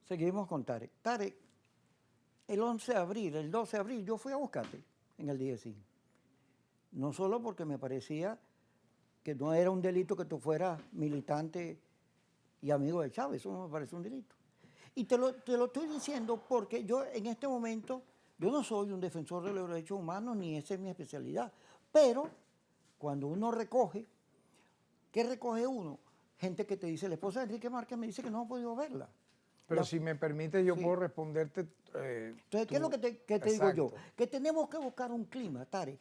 Seguimos con Tarek. Tarek, el 11 de abril, el 12 de abril, yo fui a buscarte en el DSI. No solo porque me parecía que no era un delito que tú fueras militante y amigo de Chávez, eso no me parece un delito. Y te lo estoy diciendo porque yo en este momento, yo no soy un defensor de los derechos humanos, ni esa es mi especialidad. Pero cuando uno recoge, ¿qué recoge uno? Gente que te dice, la esposa de Enrique Márquez me dice que no ha podido verla. Pero si me permites, yo Sí. puedo responderte. Entonces, ¿qué es lo que te digo yo? Que tenemos que buscar un clima, Tare.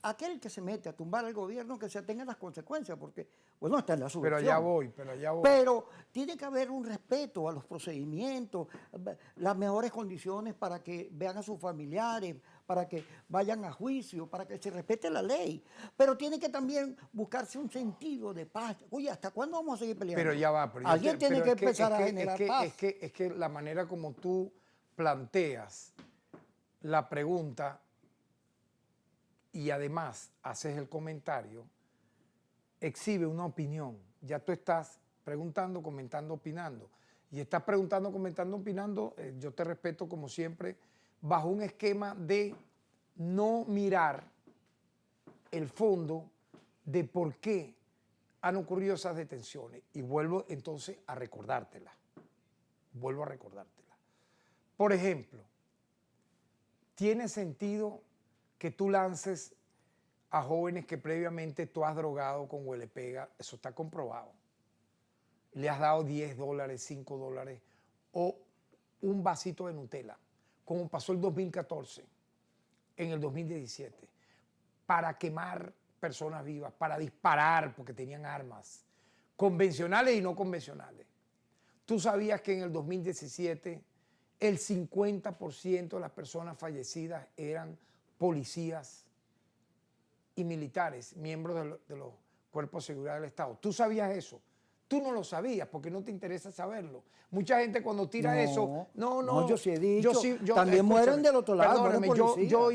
Aquel que se mete a tumbar al gobierno, que se atenga a las consecuencias, porque, bueno, está en la Pero subversión. allá voy, pero allá voy. Pero tiene que haber un respeto a los procedimientos, las mejores condiciones para que vean a sus familiares, para que vayan a juicio, para que se respete la ley. Pero tiene que también buscarse un sentido de paz. Oye, ¿hasta cuándo vamos a seguir peleando? Pero ya va. Pero Alguien tiene pero que empezar a generar paz. Es que la manera como tú planteas la pregunta y además haces el comentario, exhibe una opinión. Ya tú estás preguntando, comentando, opinando. Y estás preguntando, comentando, opinando, yo te respeto como siempre, bajo un esquema de no mirar el fondo de por qué han ocurrido esas detenciones. Y vuelvo entonces a recordártela. Vuelvo a recordártela. Por ejemplo, ¿tiene sentido que tú lances a jóvenes que previamente tú has drogado con huele pega? Eso está comprobado. Le has dado $10, $5 o un vasito de Nutella, como pasó el 2014, en el 2017, para quemar personas vivas, para disparar porque tenían armas, convencionales y no convencionales. Tú sabías que en el 2017 el 50% de las personas fallecidas eran policías y militares, miembros de los cuerpos de seguridad del Estado. ¿Tú sabías eso? Tú no lo sabías porque no te interesa saberlo. Mucha gente cuando tira eso, no, yo sí he dicho, yo también mueren del otro lado, perdóname, yo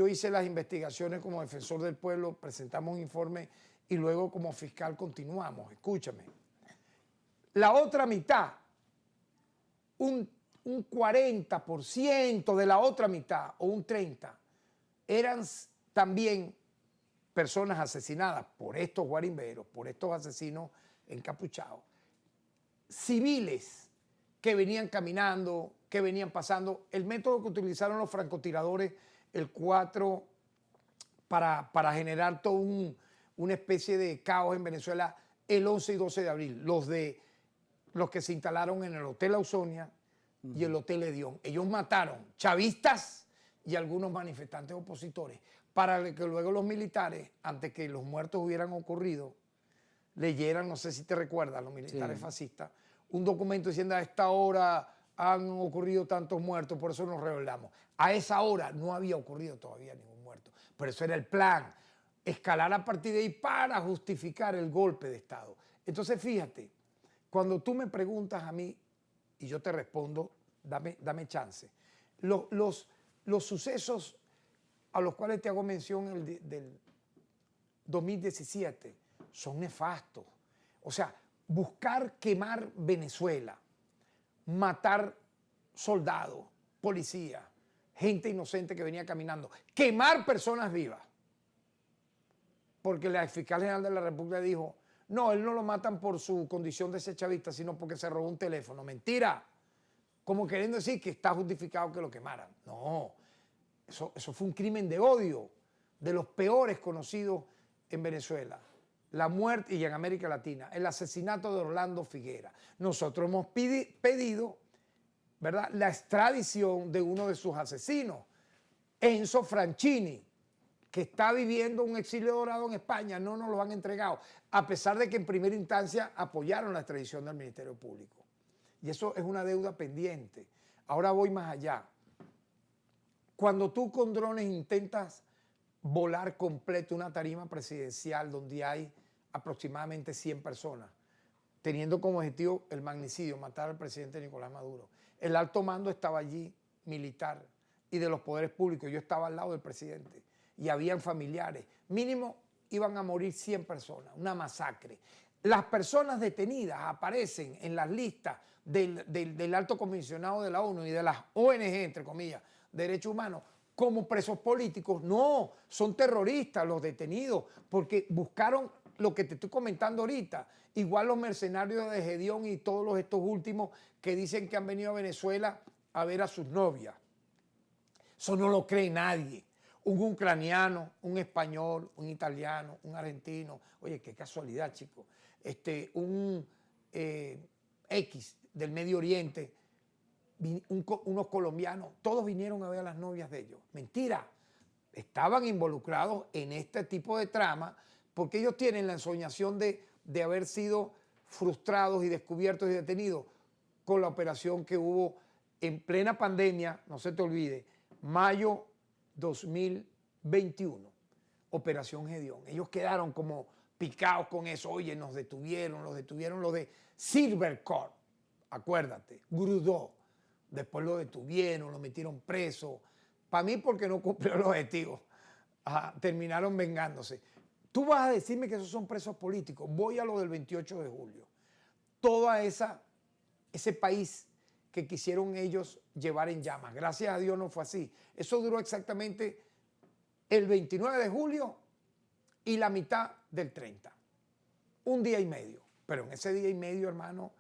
hice las investigaciones como defensor del pueblo, presentamos un informe y luego como fiscal continuamos. Escúchame. La otra mitad, un 40% de la otra mitad o un 30% eran también personas asesinadas por estos guarimberos, por estos asesinos encapuchados, civiles que venían caminando, que venían pasando. El método que utilizaron los francotiradores, el 4, para generar toda una especie de caos en Venezuela, el 11 y 12 de abril, los que se instalaron en el Hotel Ausonia y el Hotel Edión. Ellos mataron chavistas y algunos manifestantes opositores, para que luego los militares, antes que los muertos hubieran ocurrido, leyeran, no sé si te recuerdas, los militares fascistas, un documento diciendo a esta hora han ocurrido tantos muertos, por eso nos rebelamos. A esa hora no había ocurrido todavía ningún muerto, pero eso era el plan, escalar a partir de ahí para justificar el golpe de Estado. Entonces fíjate, cuando tú me preguntas a mí y yo te respondo, dame chance, los sucesos a los cuales te hago mención del 2017 son nefastos. O sea, buscar quemar Venezuela, matar soldados, policías, gente inocente que venía caminando, quemar personas vivas. Porque la fiscal general de la República dijo, no, él no lo matan por su condición de ser chavista, sino porque se robó un teléfono. Mentira. Como queriendo decir que está justificado que lo quemaran. No, eso fue un crimen de odio, de los peores conocidos en Venezuela. La muerte, y en América Latina, el asesinato de Orlando Figuera. Nosotros hemos pedido, ¿verdad?, la extradición de uno de sus asesinos, Enzo Franchini, que está viviendo un exilio dorado en España. No nos lo han entregado, a pesar de que en primera instancia apoyaron la extradición del Ministerio Público. Y eso es una deuda pendiente. Ahora voy más allá. Cuando tú con drones intentas volar completo una tarima presidencial donde hay aproximadamente 100 personas, teniendo como objetivo el magnicidio, matar al presidente Nicolás Maduro, el alto mando estaba allí, militar, y de los poderes públicos. Yo estaba al lado del presidente y habían familiares. Mínimo iban a morir 100 personas, una masacre. Las personas detenidas aparecen en las listas del alto comisionado de la ONU y de las ONG, entre comillas, derechos humanos, como presos políticos. No, son terroristas los detenidos, porque buscaron lo que te estoy comentando ahorita. Igual los mercenarios de Gedeón y todos estos últimos que dicen que han venido a Venezuela a ver a sus novias. Eso no lo cree nadie. Un ucraniano, un español, un italiano, un argentino. Oye, qué casualidad, chicos. Un X del Medio Oriente, unos colombianos, todos vinieron a ver a las novias de ellos. Mentira. Estaban involucrados en este tipo de trama porque ellos tienen la ensoñación de haber sido frustrados y descubiertos y detenidos con la operación que hubo en plena pandemia, no se te olvide, mayo 2021, Operación Gedeón. Ellos quedaron como picados con eso. Oye, los detuvieron los de Silver Corp, acuérdate, Grudó. Después lo detuvieron, lo metieron preso. Para mí, porque no cumplió el objetivo. Ajá, terminaron vengándose. Tú vas a decirme que esos son presos políticos. Voy a lo del 28 de julio. Toda ese país que quisieron ellos llevar en llamas. Gracias a Dios no fue así. Eso duró exactamente el 29 de julio y la mitad del 30. Un día y medio. Pero en ese día y medio, hermano,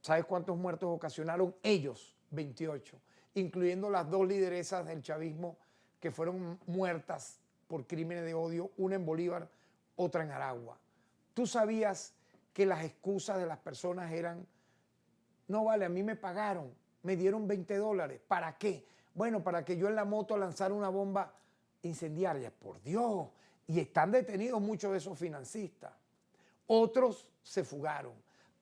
¿sabes cuántos muertos ocasionaron? Ellos, 28, incluyendo las dos lideresas del chavismo que fueron muertas por crímenes de odio, una en Bolívar, otra en Aragua. ¿Tú sabías que las excusas de las personas eran: no vale, a mí me pagaron, me dieron $20, ¿para qué? Bueno, para que yo en la moto lanzara una bomba incendiaria? Por Dios, y están detenidos muchos de esos financistas. Otros se fugaron,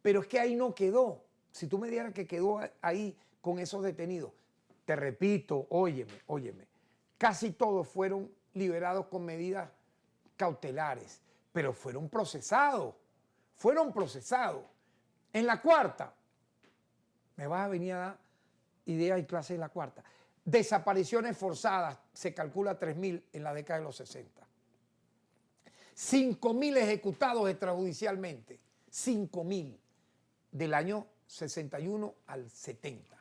pero es que ahí no quedó. Si tú me dieras que quedó ahí con esos detenidos, te repito, óyeme, casi todos fueron liberados con medidas cautelares, pero fueron procesados. En la cuarta, me vas a venir a dar ideas y clases en la cuarta. Desapariciones forzadas, se calcula 3.000 en la década de los 60. 5.000 ejecutados extrajudicialmente, 5.000 del año 61 al 70.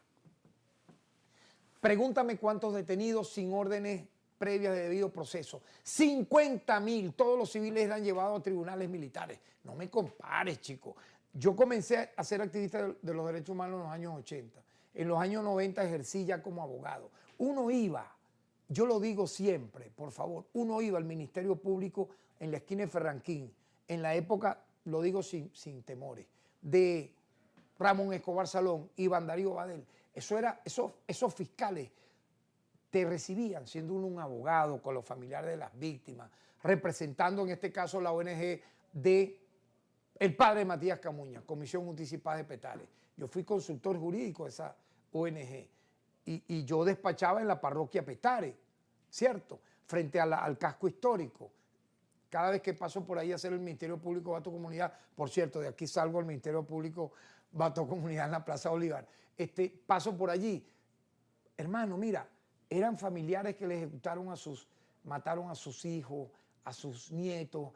Pregúntame cuántos detenidos sin órdenes previas de debido proceso. 50.000, todos los civiles eran llevados a tribunales militares. No me compares, chicos. Yo comencé a ser activista de los derechos humanos en los años 80. En los años 90 ejercí ya como abogado. Uno iba, yo lo digo siempre, por favor, uno iba al Ministerio Público en la esquina de Ferranquín, en la época, lo digo sin temores, de Ramón Escobar Salón y Iván Darío Badel. Esos fiscales te recibían siendo uno un abogado con los familiares de las víctimas, representando en este caso la ONG de el padre Matías Camuña, Comisión Justicia y Paz de Petare. Yo fui consultor jurídico de esa ONG y yo despachaba en la parroquia Petare, ¿cierto? Frente al casco histórico. Cada vez que paso por ahí a hacer el Ministerio Público Bato Comunidad, por cierto, de aquí salgo al Ministerio Público Bato Comunidad en la Plaza Bolívar, paso por allí. Hermano, mira, eran familiares que le ejecutaron mataron a sus hijos, a sus nietos,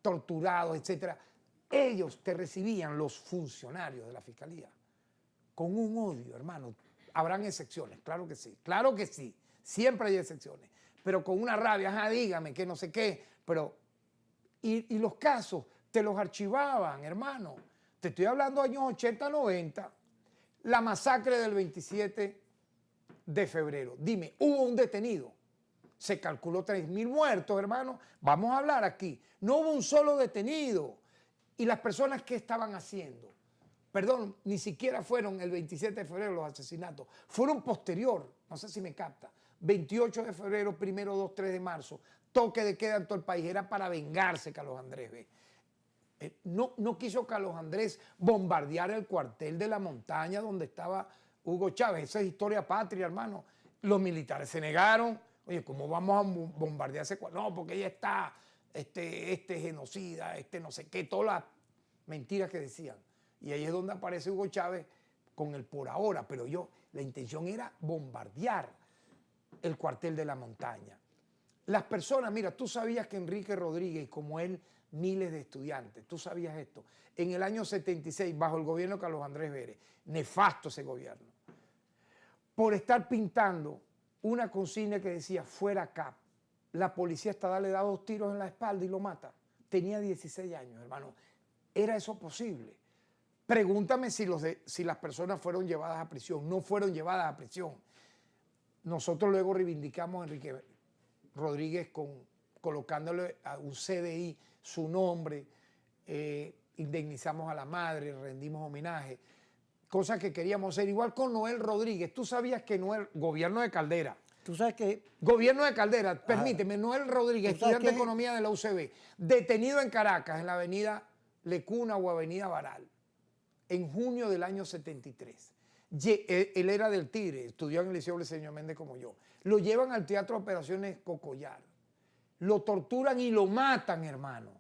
torturados, etc. Ellos te recibían, los funcionarios de la Fiscalía, con un odio, hermano. Habrán excepciones, claro que sí, siempre hay excepciones, pero con una rabia, ajá, dígame, que no sé qué, pero, y los casos te los archivaban, hermano. Te estoy hablando de años 80, 90, la masacre del 27 de febrero. Dime, hubo un detenido, se calculó 3.000 muertos, hermano. Vamos a hablar aquí. No hubo un solo detenido. ¿Y las personas qué estaban haciendo? Perdón, ni siquiera fueron el 27 de febrero los asesinatos. Fueron posterior, no sé si me capta. 28 de febrero, 1, 2, 3 de marzo. Toque de queda en todo el país. Era para vengarse Carlos Andrés. No quiso Carlos Andrés bombardear el cuartel de la montaña donde estaba Hugo Chávez. Esa es historia patria, hermano. Los militares se negaron. Oye, ¿cómo vamos a bombardear ese cuartel? No, porque ella está, genocida, no sé qué, todas las mentiras que decían. Y ahí es donde aparece Hugo Chávez con el por ahora. Pero la intención era bombardear el cuartel de la montaña. Las personas, mira, tú sabías que Enrique Rodríguez, como él miles de estudiantes. ¿Tú sabías esto? En el año 76, bajo el gobierno de Carlos Andrés Vélez, nefasto ese gobierno, por estar pintando una consigna que decía fuera CAP, la policía estatal le da 2 tiros en la espalda y lo mata. Tenía 16 años, hermano. ¿Era eso posible? Pregúntame si las personas fueron llevadas a prisión. No fueron llevadas a prisión. Nosotros luego reivindicamos a Enrique Rodríguez colocándole a un CDI su nombre, indemnizamos a la madre, rendimos homenaje, cosa que queríamos hacer. Igual con Noel Rodríguez. Tú sabías que Noel, gobierno de Caldera, Tú sabes que gobierno de Caldera, permíteme, Noel Rodríguez, ¿tú sabes estudiante de qué? Economía de la UCB, detenido en Caracas, en la avenida Lecuna o avenida Baral, en junio del año 73. Él era del Tigre, estudió en el Liceo Briceño Méndez como yo. Lo llevan al Teatro de Operaciones Cocollar. Lo torturan y lo matan, hermano.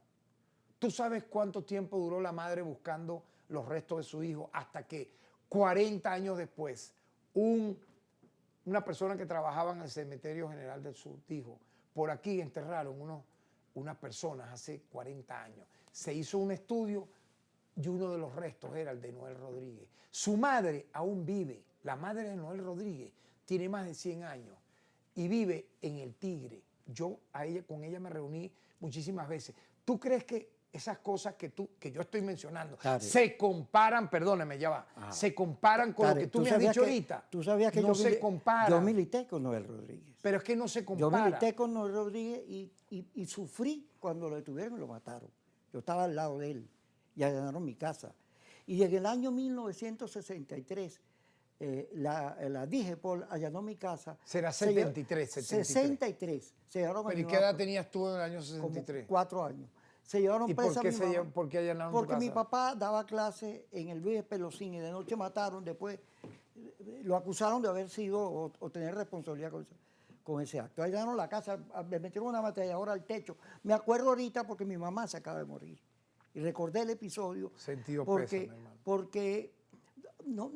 ¿Tú sabes cuánto tiempo duró la madre buscando los restos de su hijo? Hasta que 40 años después, una persona que trabajaba en el Cementerio General del Sur dijo, por aquí enterraron unas personas hace 40 años. Se hizo un estudio y uno de los restos era el de Noel Rodríguez. Su madre aún vive, la madre de Noel Rodríguez tiene más de 100 años y vive en el Tigre. Yo con ella me reuní muchísimas veces. ¿Tú crees que esas cosas que yo estoy mencionando se comparan, perdóname, ya va, se comparan con lo que tú me has dicho ahorita? Tú sabías que no se comparan. Yo milité con Noel Rodríguez. Pero es que no se compara. Yo milité con Noel Rodríguez y sufrí cuando lo detuvieron y lo mataron. Yo estaba al lado de él y allanaron mi casa. Y en el año 1963, la DIGEPOL allanó mi casa. Será 73, 63. Se llevaron ¿Pero y qué edad tenías tú en el año 63? Como 4 años. Se llevaron ¿Y presa por qué, a mi mamá. por qué allanaron tu Porque casa? mi papá daba clase en el Luis Pelosín y de noche mataron, después lo acusaron de haber sido o tener responsabilidad con ese acto. Allanaron la casa, le metieron una ametralladora al techo. Me acuerdo ahorita porque mi mamá se acaba de morir. Y recordé el episodio. Sentido porque, pésame, hermano. Porque no,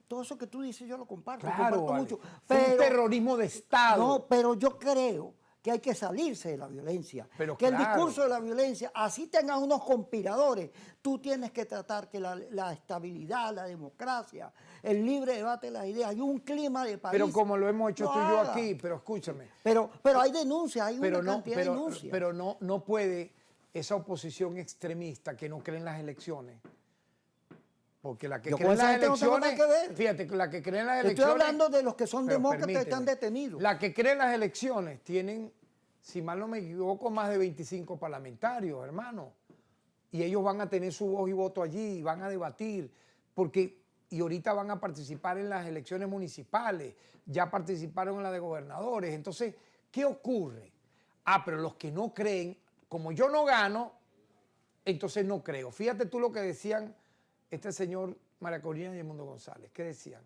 todo eso que tú dices yo lo comparto, Claro, comparto vale. mucho. Fue un terrorismo de Estado. No, pero yo creo que hay que salirse de la violencia. Pero que claro, el discurso de la violencia, así tengas unos conspiradores, tú tienes que tratar que la estabilidad, la democracia, el libre debate de las ideas, hay un clima de país. Pero como lo hemos hecho no tú y yo haga. aquí, pero escúchame. Pero hay denuncias, hay una cantidad de denuncias. Pero no puede esa oposición extremista que no cree en las elecciones. Porque la que Yo cree con en las esa gente no tengo elecciones, nada que ver. fíjate, la que cree en las Estoy elecciones. hablando de los que son pero demócratas y permíteme, están detenidos. La que cree en las elecciones tienen, si mal no me equivoco, más de 25 parlamentarios, hermano. Y ellos van a tener su voz y voto allí, van a debatir, y ahorita van a participar en las elecciones municipales, ya participaron en la de gobernadores. Entonces, ¿qué ocurre? Pero los que no creen, como yo no gano, entonces no creo. Fíjate tú lo que decían este señor María Corina y Edmundo González. ¿Qué decían?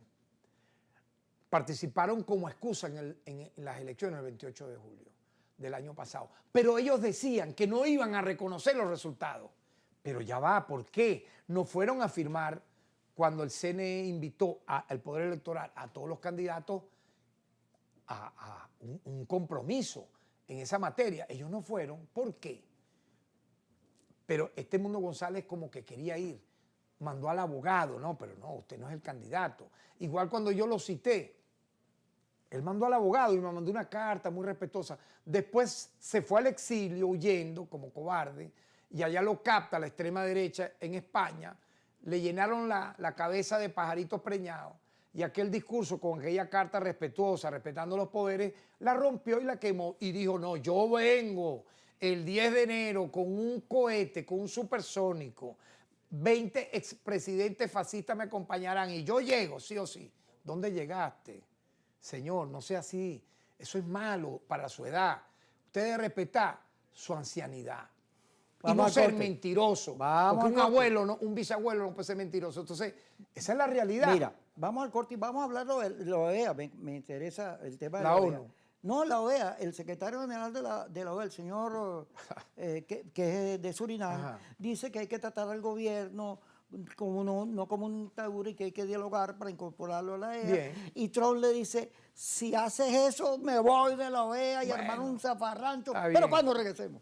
Participaron como excusa en las elecciones el 28 de julio del año pasado. Pero ellos decían que no iban a reconocer los resultados. Pero ya va, ¿por qué? No fueron a firmar cuando el CNE invitó al Poder Electoral a todos los candidatos a un compromiso en esa materia. Ellos no fueron. ¿Por qué? Pero este Edmundo González como que quería ir. Mandó al abogado. No, pero no, usted no es el candidato. Igual cuando yo lo cité, él mandó al abogado y me mandó una carta muy respetuosa. Después se fue al exilio huyendo como cobarde y allá lo capta la extrema derecha en España. Le llenaron la cabeza de pajaritos preñados y aquel discurso con aquella carta respetuosa, respetando los poderes, la rompió y la quemó y dijo, no, yo vengo el 10 de enero con un cohete, con un supersónico, 20 expresidentes fascistas me acompañarán y yo llego, sí o sí. ¿Dónde llegaste? Señor, no sea así. Eso es malo para su edad. Usted debe respetar su ancianidad. Y no ser mentiroso. Porque un abuelo, un bisabuelo no puede ser mentiroso. Entonces, esa es la realidad. Mira, vamos al corte y vamos a hablar de la OEA. Me interesa el tema de la ONU. OEA. No, la OEA, el secretario general de la OEA, el señor que es de Surinam, dice que hay que tratar al gobierno como no como un dictadura y que hay que dialogar para incorporarlo a la OEA. Bien. Y Trump le dice, si haces eso, me voy de la OEA y armar un zafarrancho. Pero cuando regresemos.